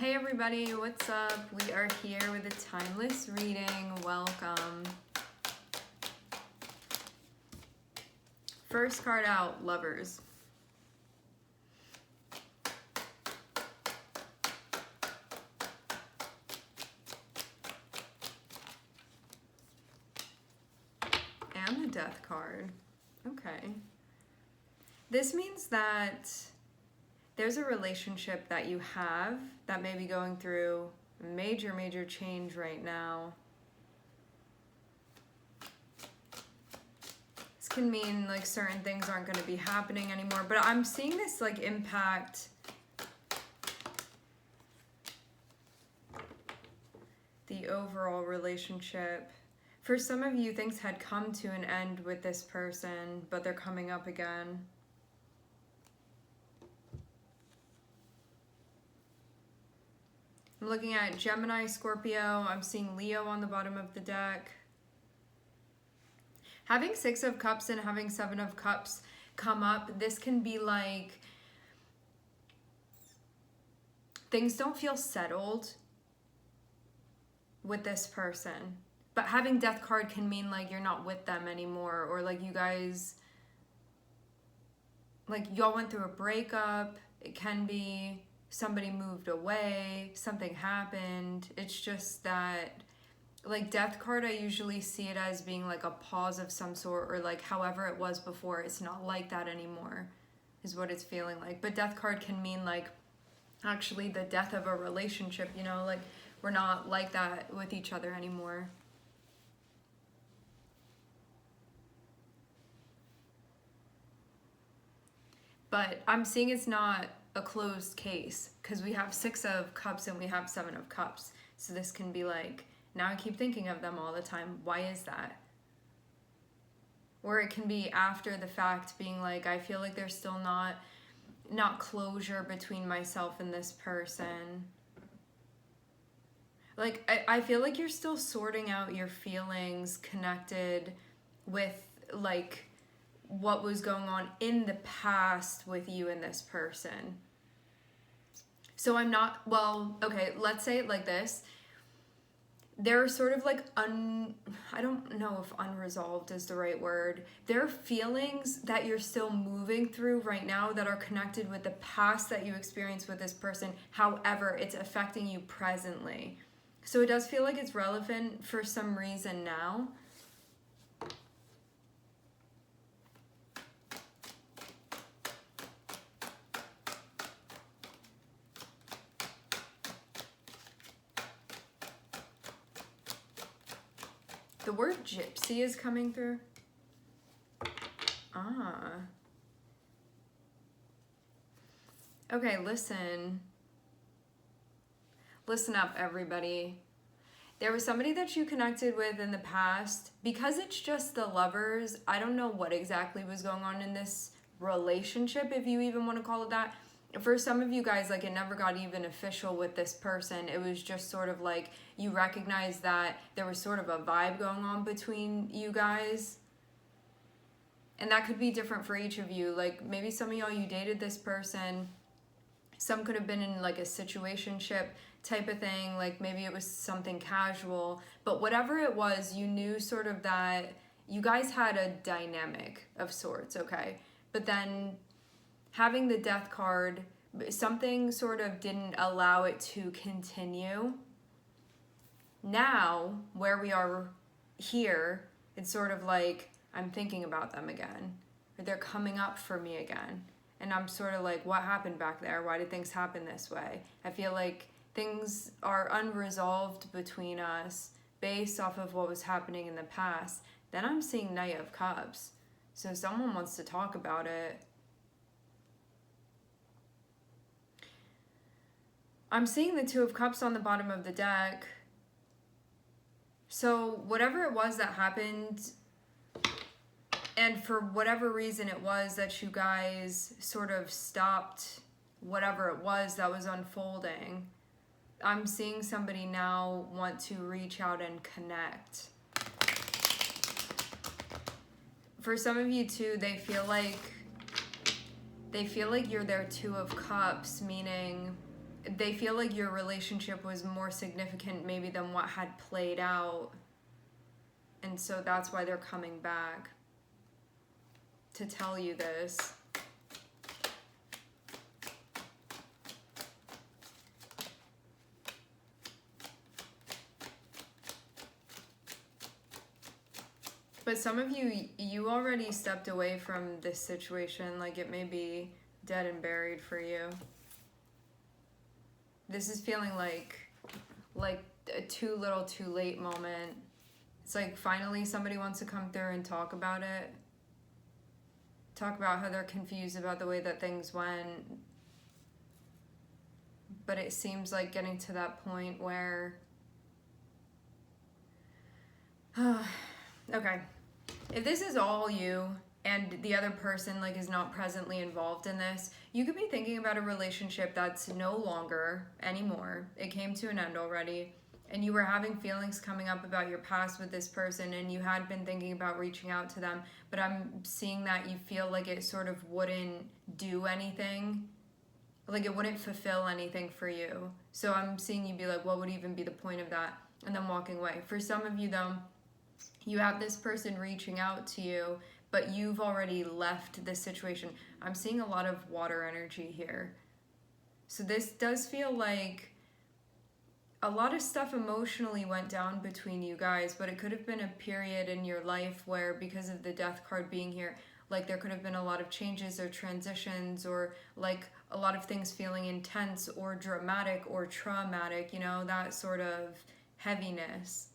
Hey everybody, what's up? We are here with a timeless reading. Welcome. First card out, Lovers. And the Death card. Okay. This means that there's a relationship that you have that may be going through a major change right now. This can mean like certain things aren't going to be happening anymore, but I'm seeing this like impact the overall relationship. For some of you, things had come to an end with this person, but they're coming up again. I'm looking at Gemini, Scorpio. I'm seeing Leo on the bottom of the deck. Having Six of Cups and having Seven of Cups come up, this can be like things don't feel settled with this person. But having Death card can mean like you're not with them anymore, or like you guys, like y'all went through a breakup. It can be somebody moved away, something happened. It's just that, like, Death card, I usually see it as being like a pause of some sort, or like however it was before, it's not like that anymore, is what it's feeling like. But Death card can mean like actually the death of a relationship, you know, like we're not like that with each other anymore. But I'm seeing it's not a closed case because we have Six of Cups and we have Seven of Cups. So this can be like, now I keep thinking of them all the time. Why is that? Or it can be after the fact being like, I feel like there's still not closure between myself and this person. Like, I feel like you're still sorting out your feelings connected with like what was going on in the past with you and this person. So I'm not, well, okay, let's say it like this. There are sort of like I don't know if unresolved is the right word. There are feelings that you're still moving through right now that are connected with the past that you experienced with this person. However, it's affecting you presently. So it does feel like it's relevant for some reason now. The word gypsy is coming through. Ah. Okay, listen. Listen up, everybody. There was somebody that you connected with in the past. Because it's just the Lovers, I don't know what exactly was going on in this relationship, if you even want to call it that. For some of you guys, like, it never got even official with this person. It was just sort of like you recognize that there was sort of a vibe going on between you guys. And that could be different for each of you. Like, maybe some of y'all, you dated this person. Some could have been in like a situationship type of thing. Like maybe it was something casual. But whatever it was, you knew sort of that you guys had a dynamic of sorts, okay? But then having the Death card, something sort of didn't allow it to continue. Now, where we are here, it's sort of like I'm thinking about them again, or they're coming up for me again. And I'm sort of like, what happened back there? Why did things happen this way? I feel like things are unresolved between us based off of what was happening in the past. Then I'm seeing Knight of Cups. So someone wants to talk about it. I'm seeing the Two of Cups on the bottom of the deck. So whatever it was that happened, and for whatever reason it was that you guys sort of stopped whatever it was that was unfolding, I'm seeing somebody now want to reach out and connect. For some of you too, they feel like you're their Two of Cups, meaning they feel like your relationship was more significant maybe than what had played out. And so that's why they're coming back to tell you this. But some of you already stepped away from this situation. Like, it may be dead and buried for you. This is feeling like a too little too late moment. It's like finally somebody wants to come through and talk about it. Talk about how they're confused about the way that things went. But it seems like getting to that point where... okay. If this is all you and the other person like is not presently involved in this, you could be thinking about a relationship that's no longer anymore. It came to an end already, and you were having feelings coming up about your past with this person, and you had been thinking about reaching out to them, but I'm seeing that you feel like it sort of wouldn't do anything. Like it wouldn't fulfill anything for you. So I'm seeing you be like, what would even be the point of that? And then walking away. For some of you though, you have this person reaching out to you, but you've already left this situation. I'm seeing a lot of water energy here. So this does feel like a lot of stuff emotionally went down between you guys, but it could have been a period in your life where, because of the death card being here, like there could have been a lot of changes or transitions, or like a lot of things feeling intense or dramatic or traumatic, you know, that sort of heaviness.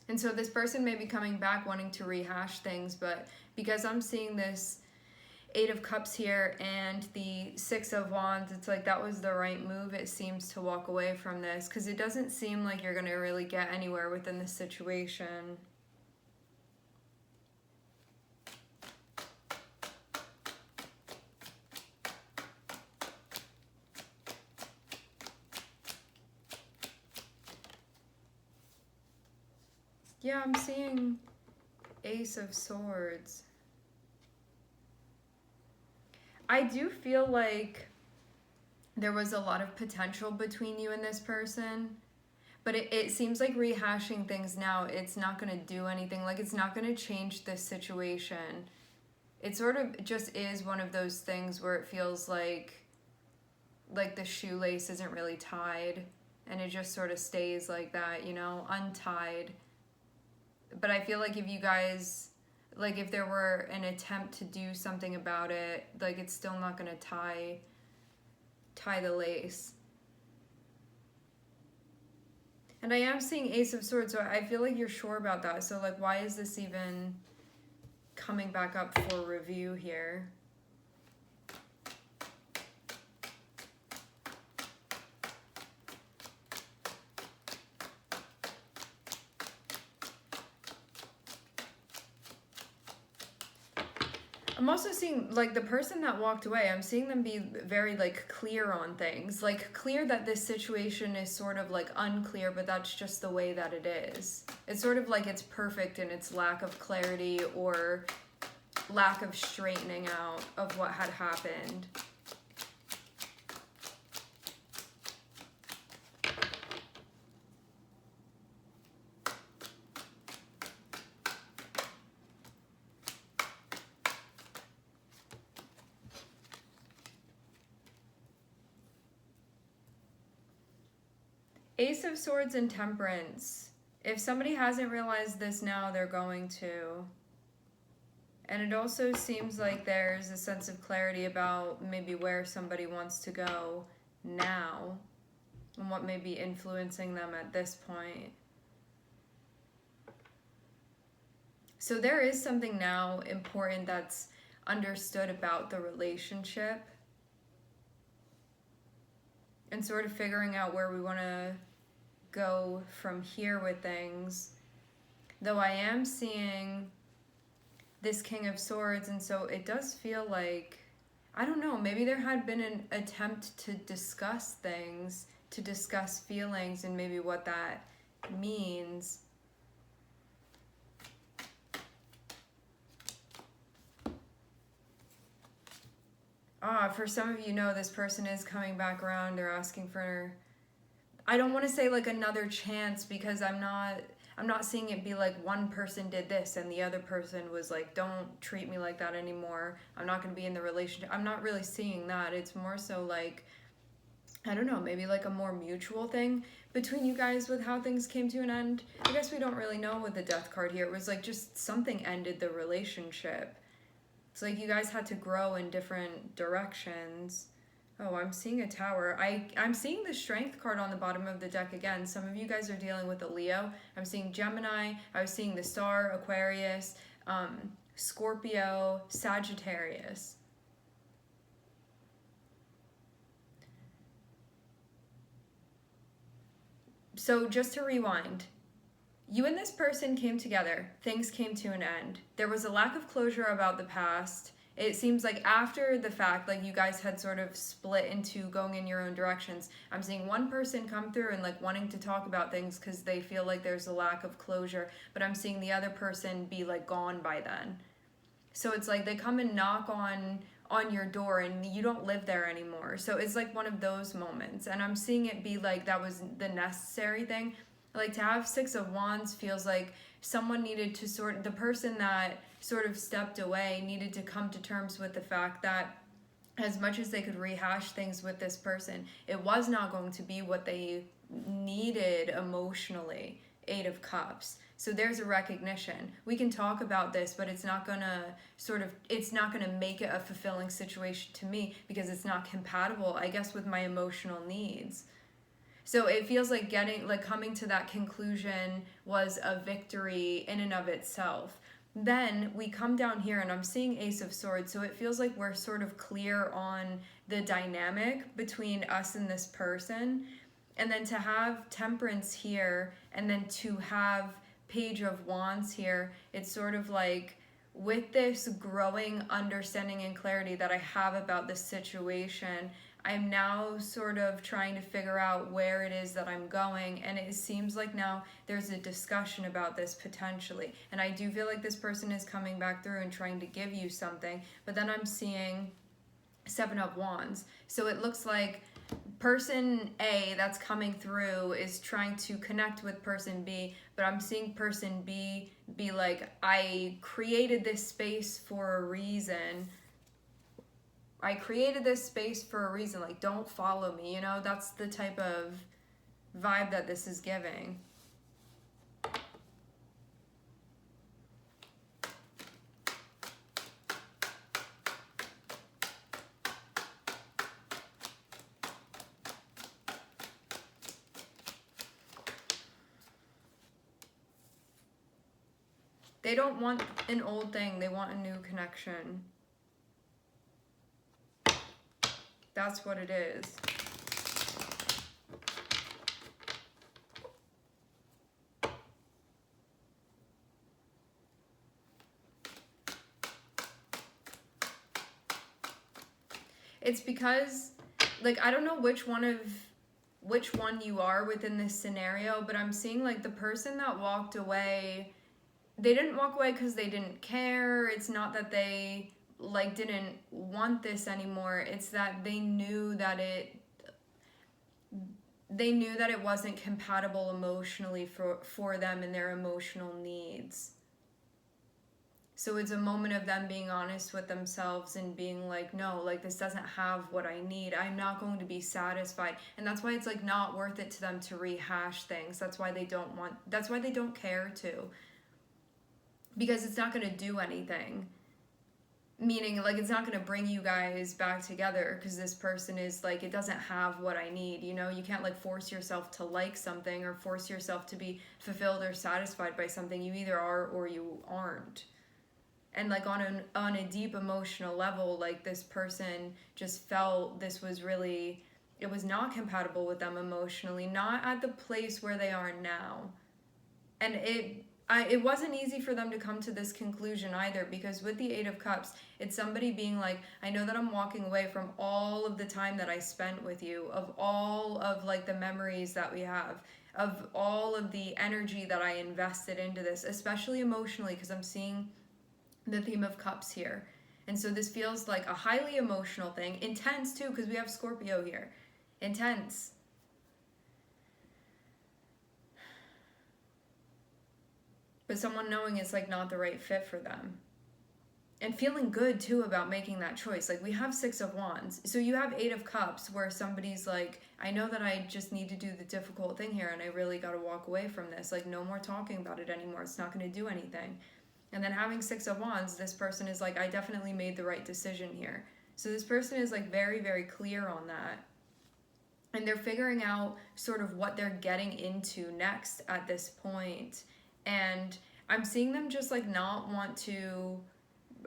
And so this person may be coming back wanting to rehash things, but because I'm seeing this 8 of Cups here and the 6 of Wands, it's like that was the right move, it seems, to walk away from this, because it doesn't seem like you're going to really get anywhere within this situation. Yeah, I'm seeing Ace of Swords. I do feel like there was a lot of potential between you and this person, but it seems like rehashing things now, it's not going to do anything. Like, it's not going to change this situation. It sort of just is one of those things where it feels like the shoelace isn't really tied, and it just sort of stays like that, you know, untied. But I feel like if you guys, like if there were an attempt to do something about it, like it's still not going to tie the lace. And I am seeing Ace of Swords, so I feel like you're sure about that. So like, why is this even coming back up for review here? I'm also seeing, like, the person that walked away, I'm seeing them be very, like, clear on things. Like, clear that this situation is sort of, like, unclear, but that's just the way that it is. It's sort of like it's perfect in its lack of clarity or lack of straightening out of what had happened. Ace of Swords and Temperance. If somebody hasn't realized this now, they're going to. And it also seems like there's a sense of clarity about maybe where somebody wants to go now and what may be influencing them at this point. So there is something now important that's understood about the relationship, and sort of figuring out where we want to go from here with things. Though I am seeing this King of Swords, and so it does feel like I don't know, maybe there had been an attempt to discuss things, to discuss feelings, and maybe what that means. For some of you know, this person is coming back around. They're asking for, I don't want to say like another chance, because I'm not seeing it be like one person did this and the other person was like, don't treat me like that anymore, I'm not going to be in the relationship. I'm not really seeing that. It's more so like, I don't know, maybe like a more mutual thing between you guys with how things came to an end. I guess we don't really know with the death card here. It was like just something ended the relationship. It's like you guys had to grow in different directions. Oh, I'm seeing a tower. I'm seeing the strength card on the bottom of the deck again. Some of you guys are dealing with a Leo. I'm seeing Gemini. I was seeing the Star, Aquarius, Scorpio, Sagittarius. So just to rewind, you and this person came together. Things came to an end. There was a lack of closure about the past. It seems like after the fact, like you guys had sort of split into going in your own directions. I'm seeing one person come through and like wanting to talk about things because they feel like there's a lack of closure, but I'm seeing the other person be like gone by then. So it's like they come and knock on your door and you don't live there anymore. So it's like one of those moments. And I'm seeing it be like that was the necessary thing. Like to have Six of Wands feels like someone needed to the person that sort of stepped away needed to come to terms with the fact that as much as they could rehash things with this person, it was not going to be what they needed emotionally. Eight of Cups. So there's a recognition. We can talk about this, but it's not gonna make it a fulfilling situation to me because it's not compatible, I guess, with my emotional needs. So it feels like coming to that conclusion was a victory in and of itself. Then we come down here and I'm seeing Ace of Swords, so it feels like we're sort of clear on the dynamic between us and this person. And then to have Temperance here and then to have Page of Wands here, it's sort of like with this growing understanding and clarity that I have about this situation, I'm now sort of trying to figure out where it is that I'm going, and it seems like now there's a discussion about this potentially. And I do feel like this person is coming back through and trying to give you something, but then I'm seeing Seven of Wands. So it looks like person A that's coming through is trying to connect with person B, but I'm seeing person B be like, I created this space for a reason. I created this space for a reason. Like, don't follow me, you know? That's the type of vibe that this is giving. They don't want an old thing. They want a new connection. That's what it is. It's because, like, I don't know which one you are within this scenario, but I'm seeing like the person that walked away, they didn't walk away because they didn't care. It's not that they like didn't want this anymore. It's that they knew that it wasn't compatible emotionally for them and their emotional needs. So it's a moment of them being honest with themselves and being like, no, like this doesn't have what I need. I'm not going to be satisfied. And that's why it's like not worth it to them to rehash things. That's why they don't care to. Because it's not going to do anything. Meaning, like, it's not going to bring you guys back together because this person is like, it doesn't have what I need, you know? You can't like force yourself to like something or force yourself to be fulfilled or satisfied by something. You either are or you aren't. And like on a deep emotional level, like this person just felt this was really, it was not compatible with them emotionally, not at the place where they are now. And it wasn't easy for them to come to this conclusion either, because with the Eight of Cups, it's somebody being like, I know that I'm walking away from all of the time that I spent with you, of all of like the memories that we have, of all of the energy that I invested into this, especially emotionally, because I'm seeing the theme of cups here. And so this feels like a highly emotional thing, intense too, because we have Scorpio here. Intense. But someone knowing it's like not the right fit for them. And feeling good too about making that choice. Like we have Six of Wands. So you have Eight of Cups where somebody's like, I know that I just need to do the difficult thing here and I really got to walk away from this. Like no more talking about it anymore. It's not going to do anything. And then having Six of Wands, this person is like, I definitely made the right decision here. So this person is like very, very clear on that. And they're figuring out sort of what they're getting into next at this point. And I'm seeing them just like not want to,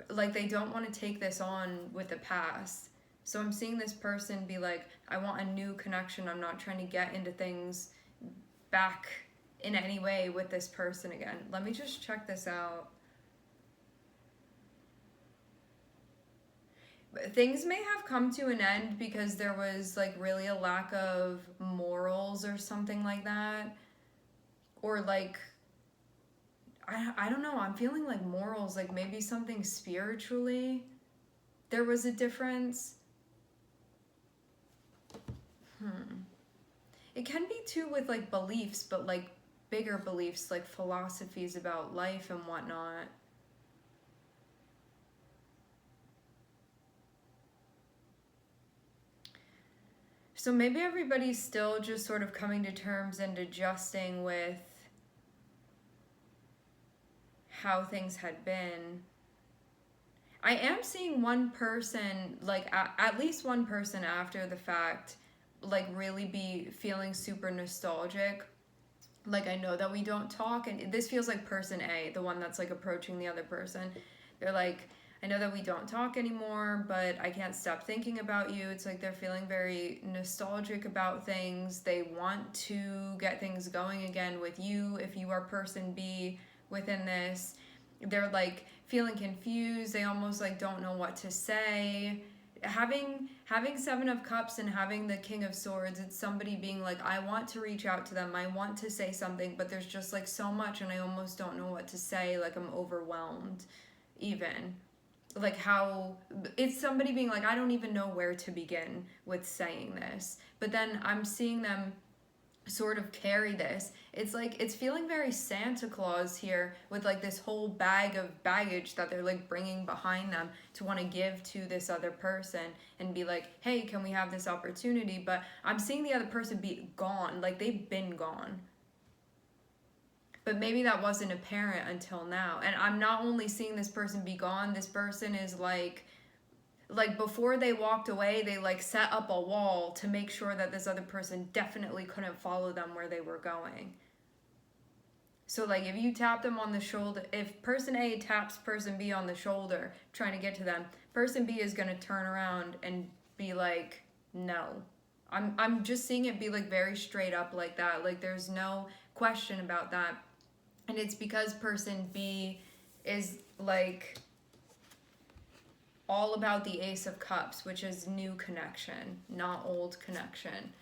like they don't want to take this on with the past. So I'm seeing this person be like, I want a new connection. I'm not trying to get into things back in any way with this person again. Let me just check this out. Things may have come to an end because there was like really a lack of morals or something like that. Or like, I don't know, I'm feeling like morals, like maybe something spiritually. There was a difference. It can be too with like beliefs, but like bigger beliefs, like philosophies about life and whatnot. So maybe everybody's still just sort of coming to terms and adjusting with how things had been. I am seeing one person, like at least one person after the fact, like really be feeling super nostalgic. Like I know that we don't talk, and this feels like person A, the one that's like approaching the other person. They're like, I know that we don't talk anymore, but I can't stop thinking about you. It's like they're feeling very nostalgic about things. They want to get things going again with you. If you are person B within this, they're like feeling confused. They almost like don't know what to say. Having Seven of Cups and having the King of Swords, it's somebody being like, I want to reach out to them. I want to say something, but there's just like so much and I almost don't know what to say. Like I'm overwhelmed even. Like how it's somebody being like, I don't even know where to begin with saying this. But then I'm seeing them sort of carry this. It's like it's feeling very Santa Claus here with like this whole bag of baggage that they're like bringing behind them to want to give to this other person and be like, hey, can we have this opportunity? But I'm seeing the other person be gone, like they've been gone. But maybe that wasn't apparent until now. And I'm not only seeing this person be gone, this person is like before they walked away, they like set up a wall to make sure that this other person definitely couldn't follow them where they were going. So like if you tap them on the shoulder, if person A taps person B on the shoulder trying to get to them, person B is going to turn around and be like, no. I'm just seeing it be like very straight up like that. Like there's no question about that. And it's because person B is like all about the Ace of Cups, which is new connection, not old connection.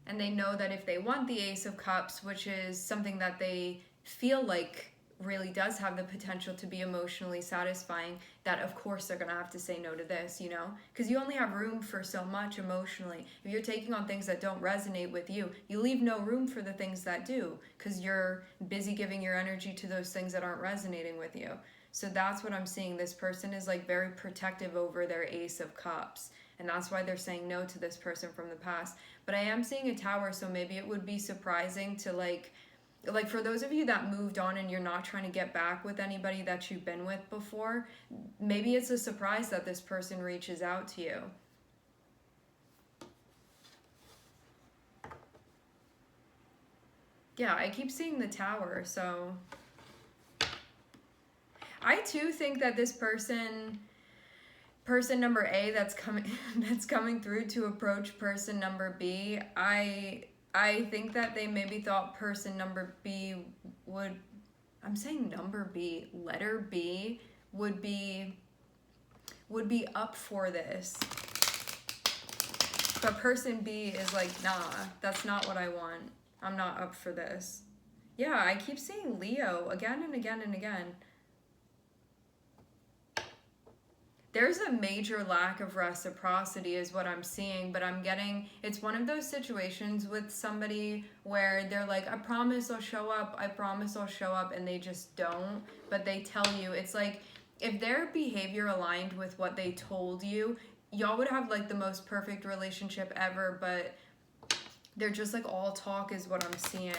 And they know that if they want the Ace of Cups, which is something that they feel like really does have the potential to be emotionally satisfying, that of course they're going to have to say no to this, you know? Because you only have room for so much emotionally. If you're taking on things that don't resonate with you, you leave no room for the things that do, because you're busy giving your energy to those things that aren't resonating with you. So that's what I'm seeing. This person is like very protective over their Ace of Cups. And that's why they're saying no to this person from the past. But I am seeing a Tower, so maybe it would be surprising to like for those of you that moved on and you're not trying to get back with anybody that you've been with before, maybe it's a surprise that this person reaches out to you. Yeah, I keep seeing the Tower, so I too think that this person number A that's coming through to approach person number B, I I think that they maybe thought person number B would, I'm saying number B, letter B would be up for this. But person B is like, nah, that's not what I want. I'm not up for this. Yeah, I keep seeing Leo again and again and again. There's a major lack of reciprocity is what I'm seeing, but I'm getting, it's one of those situations with somebody where they're like, I promise I'll show up, I promise I'll show up, and they just don't, but they tell you. It's like, if their behavior aligned with what they told you, y'all would have like the most perfect relationship ever, but they're just like all talk is what I'm seeing.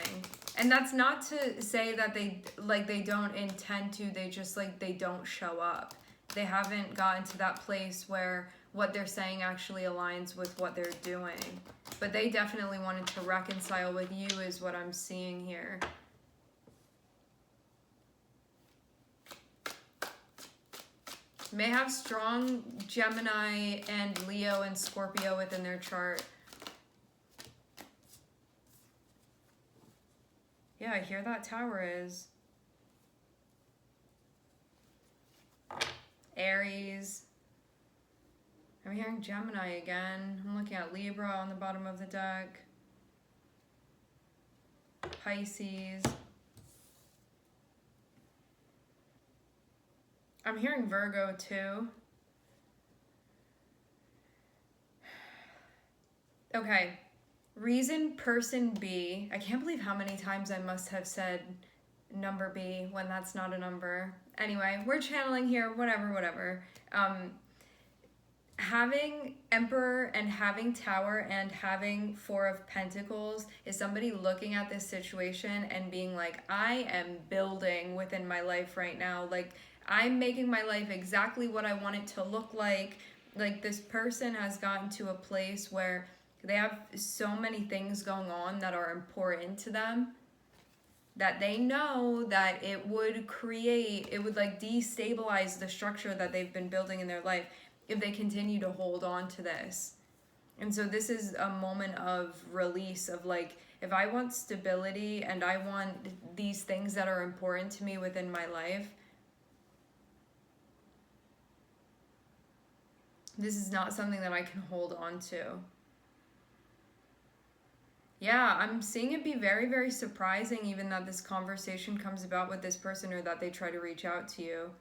And that's not to say that they don't intend to, they just like, they don't show up. They haven't gotten to that place where what they're saying actually aligns with what they're doing. But they definitely wanted to reconcile with you is what I'm seeing here. May have strong Gemini and Leo and Scorpio within their chart. Yeah, I hear that Tower is. Aries. I'm hearing Gemini again. I'm looking at Libra on the bottom of the deck. Pisces. I'm hearing Virgo too. Okay. Reason person B. I can't believe how many times I must have said number B when that's not a number. Anyway, we're channeling here, whatever. Having Emperor and having Tower and having Four of Pentacles is somebody looking at this situation and being like, I am building within my life right now. Like, I'm making my life exactly what I want it to look like. Like, this person has gotten to a place where they have so many things going on that are important to them, that they know that it would like destabilize the structure that they've been building in their life if they continue to hold on to this. And so this is a moment of release of like, if I want stability and I want these things that are important to me within my life, this is not something that I can hold on to. Yeah, I'm seeing it be very, very surprising even that this conversation comes about with this person or that they try to reach out to you.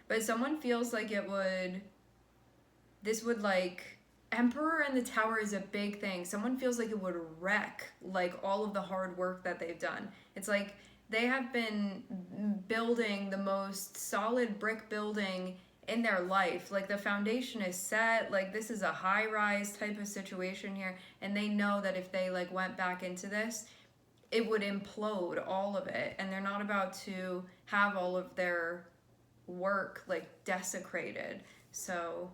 But someone feels like this would like, Emperor and the Tower is a big thing. Someone feels like it would wreck like all of the hard work that they've done. It's like they have been building the most solid brick building in their life. Like the foundation is set, like this is a high-rise type of situation here, and they know that if they like went back into this, it would implode all of it, and they're not about to have all of their work like desecrated. So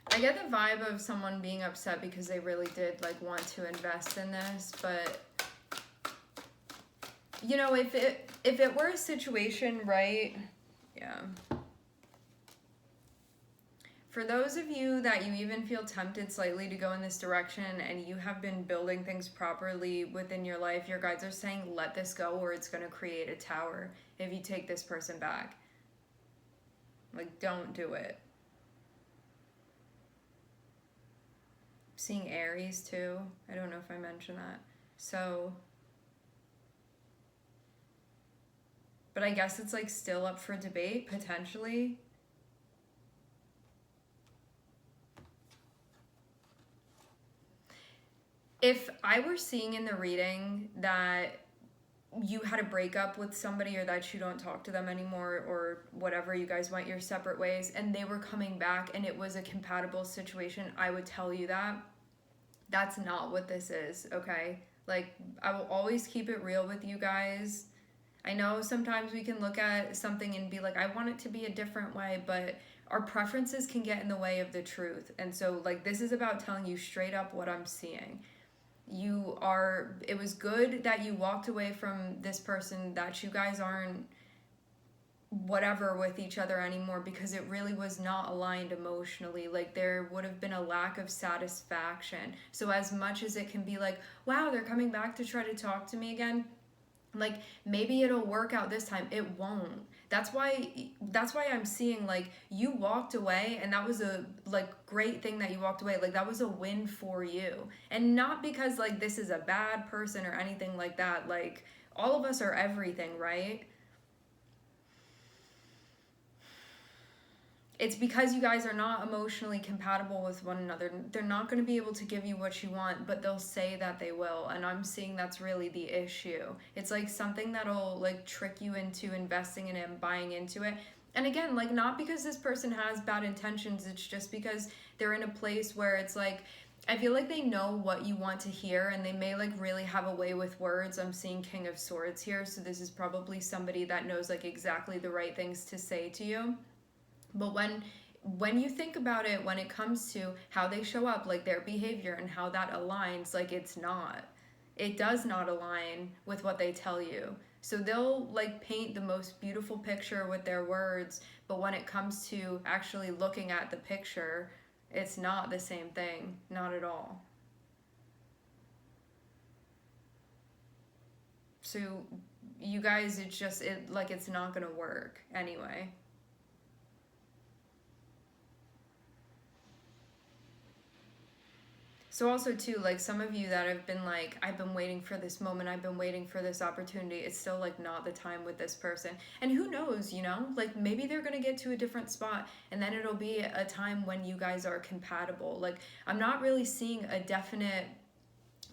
I get the vibe of someone being upset because they really did like want to invest in this, but you know, if it were a situation, right? Yeah. For those of you that you even feel tempted slightly to go in this direction and you have been building things properly within your life, your guides are saying let this go or it's going to create a tower if you take this person back. Like, don't do it. Seeing Aries too. I don't know if I mentioned that. So, but I guess it's like still up for debate, potentially. If I were seeing in the reading that you had a breakup with somebody or that you don't talk to them anymore or whatever, you guys went your separate ways and they were coming back and it was a compatible situation, I would tell you that. That's not what this is, okay? Like, I will always keep it real with you guys. I know sometimes we can look at something and be like, I want it to be a different way, but our preferences can get in the way of the truth. And so, like, this is about telling you straight up what I'm seeing. It was good that you walked away from this person, that you guys aren't whatever with each other anymore, because it really was not aligned emotionally. Like there would have been a lack of satisfaction. So as much as it can be like, wow, they're coming back to try to talk to me again, like maybe it'll work out this time, it won't. That's why I'm seeing like you walked away, and that was a like great thing that you walked away. Like that was a win for you, and not because like this is a bad person or anything like that. Like all of us are everything, right? It's because you guys are not emotionally compatible with one another. They're not going to be able to give you what you want, but they'll say that they will. And I'm seeing that's really the issue. It's like something that'll like trick you into investing in it and buying into it. And again, like not because this person has bad intentions, it's just because they're in a place where it's like, I feel like they know what you want to hear, and they may like really have a way with words. I'm seeing King of Swords here, so this is probably somebody that knows like exactly the right things to say to you. But when you think about it, when it comes to how they show up, like their behavior and how that aligns, like it does not align with what they tell you. So they'll like paint the most beautiful picture with their words, but when it comes to actually looking at the picture, it's not the same thing, not at all. So you guys, it's not gonna work anyway. So also too, like some of you that have been like, I've been waiting for this moment, I've been waiting for this opportunity, it's still like not the time with this person. And who knows, like maybe they're gonna get to a different spot, and then it'll be a time when you guys are compatible. Like I'm not really seeing a definite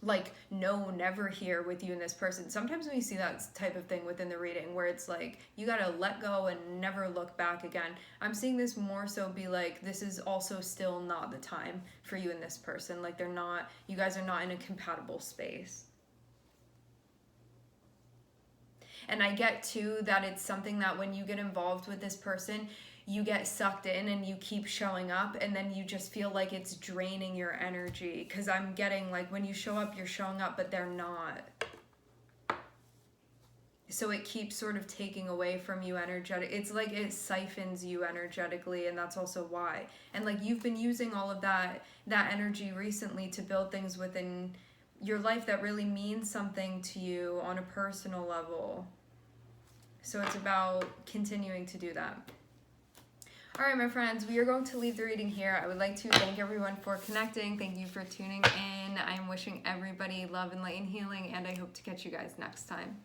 like no never here with you and this person. Sometimes we see that type of thing within the reading where it's like you gotta let go and never look back again. I'm seeing this more so be like this is also still not the time for you and this person. Like you guys are not in a compatible space. And I get too that it's something that when you get involved with this person, you get sucked in and you keep showing up, and then you just feel like it's draining your energy. Because I'm getting like when you show up, you're showing up, but they're not. So it keeps sort of taking away from you energetic. It's like it siphons you energetically, and that's also why. And like you've been using all of that energy recently to build things within your life that really means something to you on a personal level. So it's about continuing to do that. All right, my friends, we are going to leave the reading here. I would like to thank everyone for connecting. Thank you for tuning in. I'm wishing everybody love and light and healing, and I hope to catch you guys next time.